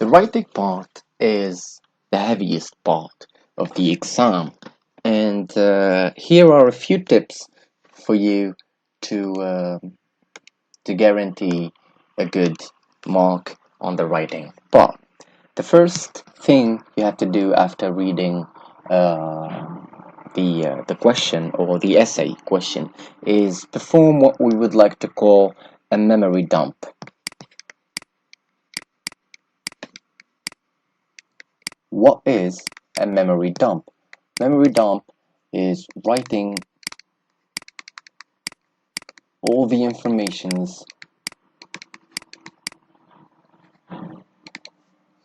The writing part is the heaviest part of the exam, and here are a few tips for you to guarantee a good mark on the writing part. The first thing you have to do after reading the question or the essay question is perform what we would like to call a memory dump. What is a memory dump? Memory dump is writing all the informations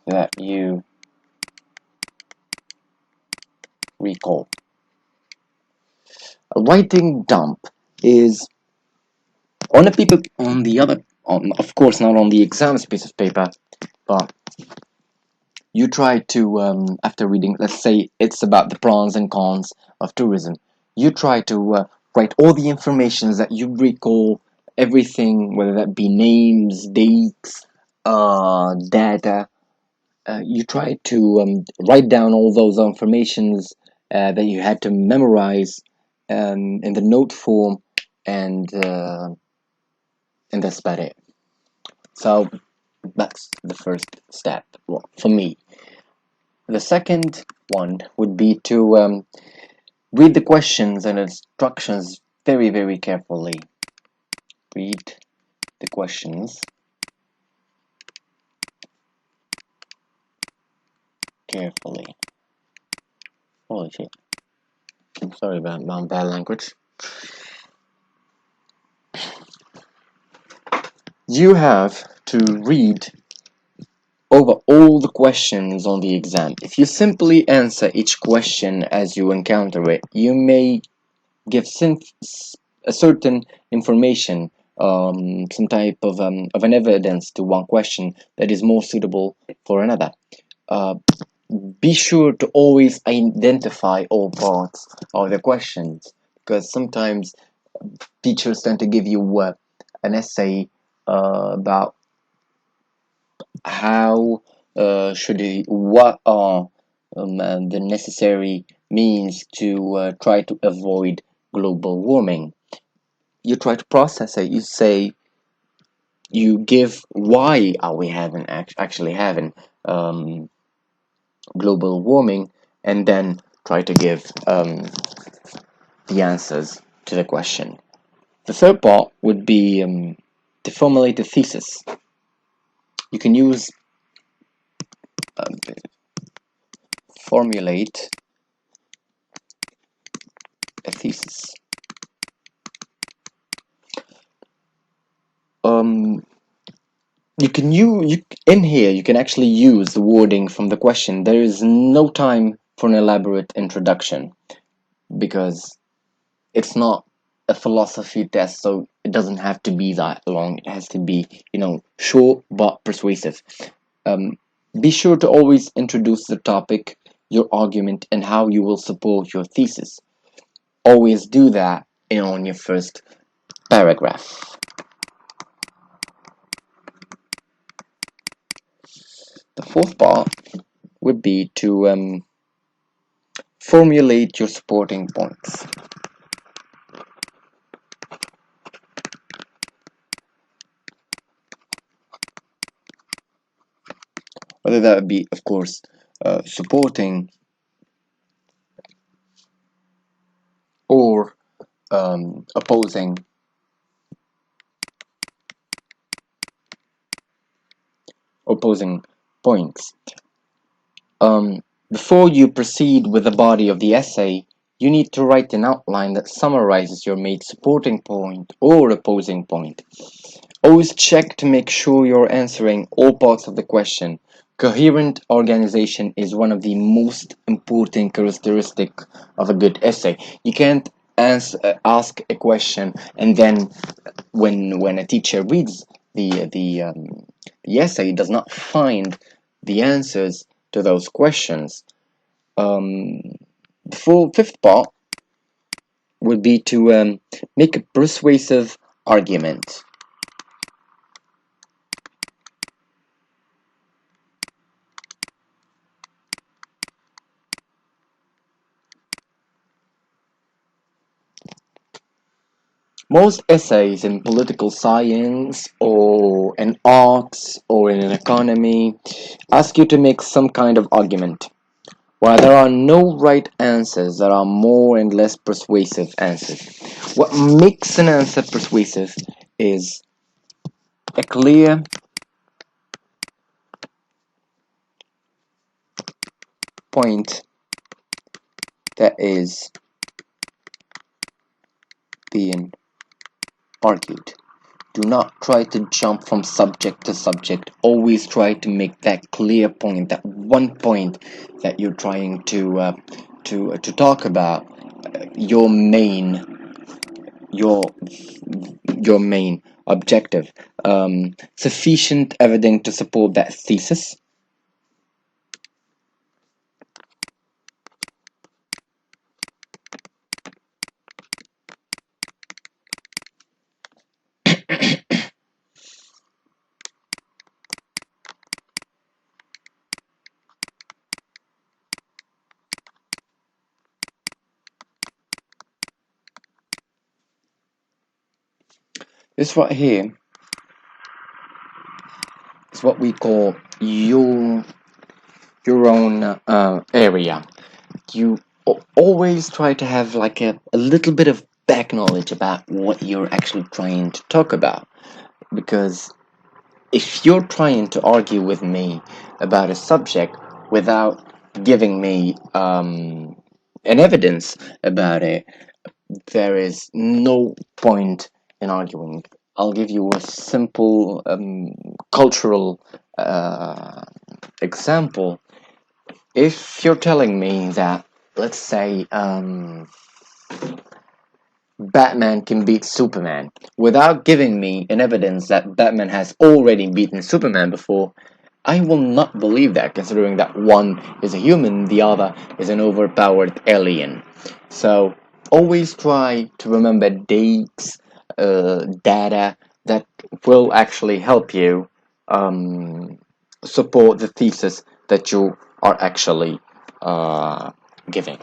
that you recall. A writing dump is on a paper, on the other, of course not on the exam's piece of paper, but you try to, after reading, let's say it's about the pros and cons of tourism, you try to write all the information that you recall, everything, whether that be names, dates, data. You try to write down all those informations that you had to memorize in the note form, and that's about it. So that's the first step, well, for me. The second one would be to read the questions and instructions very, very carefully. Read the questions carefully. Holy shit. I'm sorry about my bad language. You have to read over all the questions on the exam. If you simply answer each question as you encounter it, you may give a certain information, some type of an evidence to one question that is more suitable for another. Be sure to always identify all parts of the questions, because sometimes teachers tend to give you an essay about how what are the necessary means to try to avoid global warming. You try to process it. You say, you give why are we actually having global warming, and then try to give the answers to the question. The third part would be to formulate a thesis. You can use formulate a thesis. You can in here you can actually use the wording from the question. There is no time for an elaborate introduction, because it's not a philosophy test, so it doesn't have to be that long. It has to be, short but persuasive. Be sure to always introduce the topic, your argument, and how you will support your thesis. Always do that on your first paragraph. The fourth part would be to formulate your supporting points. Whether that be, of course, supporting or opposing points. Before you proceed with the body of the essay, you need to write an outline that summarizes your main supporting point or opposing point. Always check to make sure you're answering all parts of the question. Coherent organization is one of the most important characteristics of a good essay. You can't ask a question, and then when a teacher reads the essay, does not find the answers to those questions. The fifth part would be to make a persuasive argument. Most essays in political science or in arts or in an economy ask you to make some kind of argument. While there are no right answers, there are more and less persuasive answers. What makes an answer persuasive is a clear point that is being argued. Do not try to jump from subject to subject. Always try to make that clear point, that one point that you're trying to talk about. Your main your your main objective. Sufficient evidence to support that thesis. This right here is what we call your own area. You always try to have like a little bit of back knowledge about what you're actually trying to talk about, because if you're trying to argue with me about a subject without giving me an evidence about it, there is no point in arguing. I'll give you a simple cultural example. If you're telling me that, let's say, Batman can beat Superman without giving me an evidence that Batman has already beaten Superman before, I will not believe that, considering that one is a human, the other is an overpowered alien. So always try to remember dates, data that will actually help you support the thesis that you are actually giving.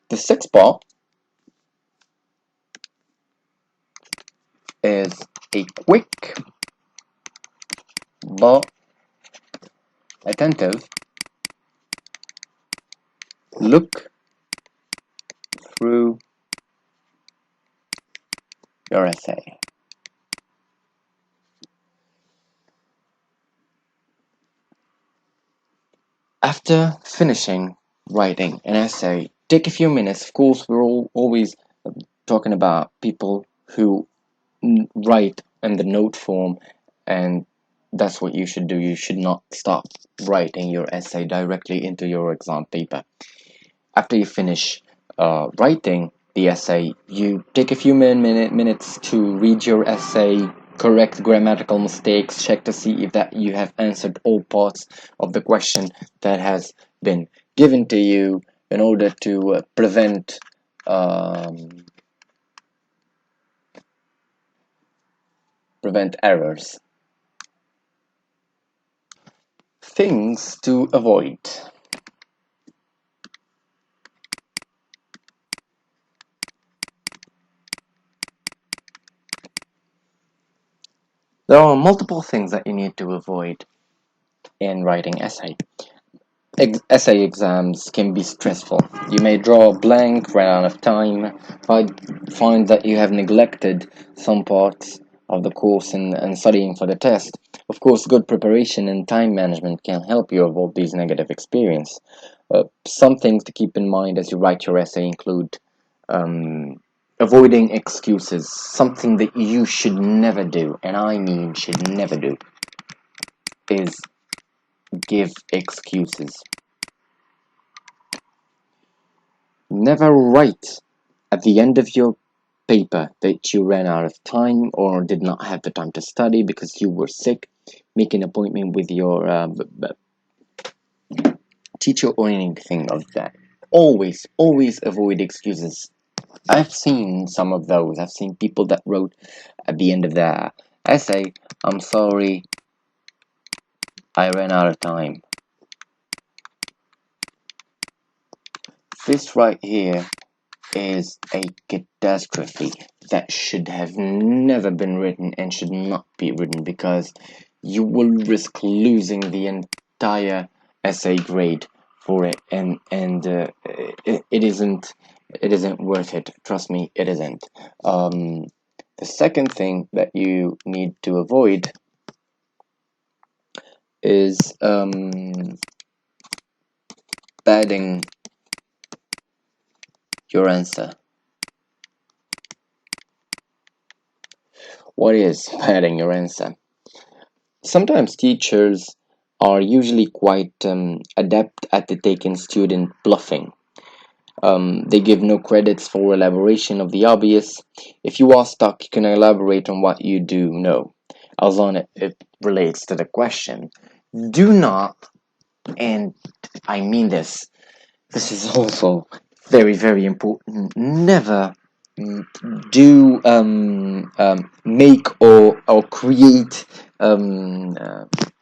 The sixth part is a quick but attentive look through your essay. After finishing writing an essay, take a few minutes. Of course, we're always talking about people who write in the note form, and that's what you should do. You should not start writing your essay directly into your exam paper. After you finish writing the essay, you take a few minutes to read your essay, correct grammatical mistakes, check to see if that you have answered all parts of the question that has been given to you, in order to prevent errors. Things to avoid. There are multiple things that you need to avoid in writing essay. Essay exams can be stressful. You may draw a blank, run out of time, find that you have neglected some parts of the course and studying for the test. Of course, good preparation and time management can help you avoid these negative experiences. Some things to keep in mind as you write your essay include avoiding excuses. Something that you should never do, and I mean should never do, is give excuses. Never write at the end of your paper that you ran out of time or did not have the time to study because you were sick. Make an appointment with your teacher or anything of that. Always avoid excuses. I've seen some of those. I've seen people that wrote at the end of their essay, "I'm sorry, I ran out of time." This right here is a catastrophe that should have never been written and should not be written, because you will risk losing the entire essay grade for it, and it isn't worth it. Trust me, it isn't. The second thing that you need to avoid is padding your answer. What is padding your answer? Sometimes teachers are usually quite adept at the taking student bluffing. They give no credits for elaboration of the obvious. If you are stuck, you can elaborate on what you do know, as long as it relates to the question. Do not, and I mean this is also very, very important, never do make or create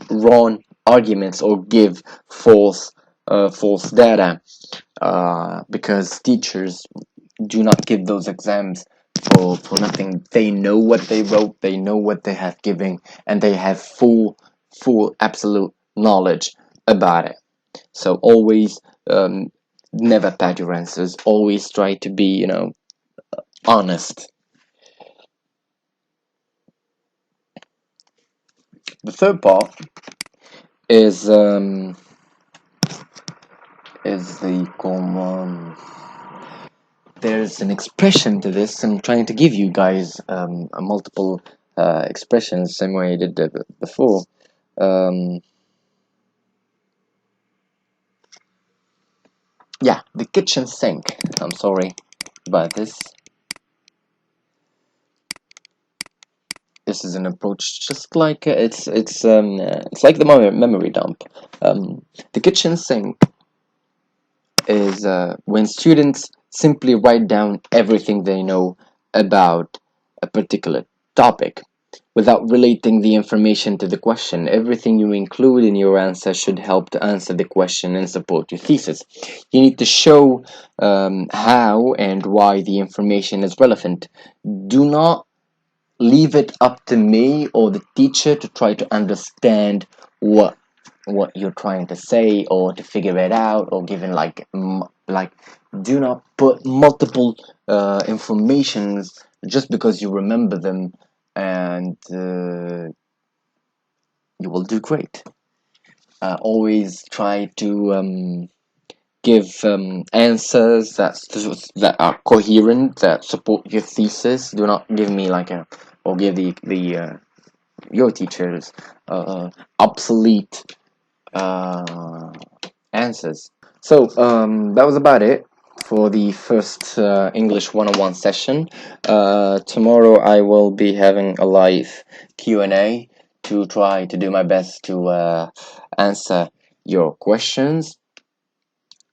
wrong arguments or give false data, because teachers do not give those exams for nothing. They know what they wrote, they know what they have given, and they have full absolute knowledge about it. So always never pad your answers. Always try to be, honest. The third part is the common. There's an expression to this. I'm trying to give you guys a multiple expressions, same way I did before. Um, yeah, the kitchen sink. I'm sorry about this. This is an approach just like it's like the memory dump. The kitchen sink is when students simply write down everything they know about a particular topic without relating the information to the question. Everything you include in your answer should help to answer the question and support your thesis. You need to show how and why the information is relevant. Do not leave it up to me or the teacher to try to understand what you're trying to say, or to figure it out, or given like do not put multiple informations just because you remember them, and you will do great. Always try to give answers that are coherent, that support your thesis. Do not give me like a or give the your teachers obsolete answers. So that was about it for the first English 101 session. Tomorrow I will be having a live Q&A to try to do my best to answer your questions.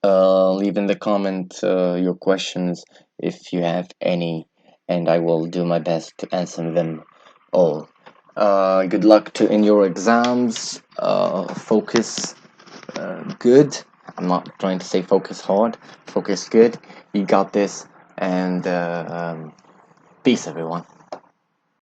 Leave in the comment your questions if you have any, and I will do my best to answer them all. Good luck in your exams. Focus good. I'm not trying to say focus hard. Focus good. You got this, and peace, everyone.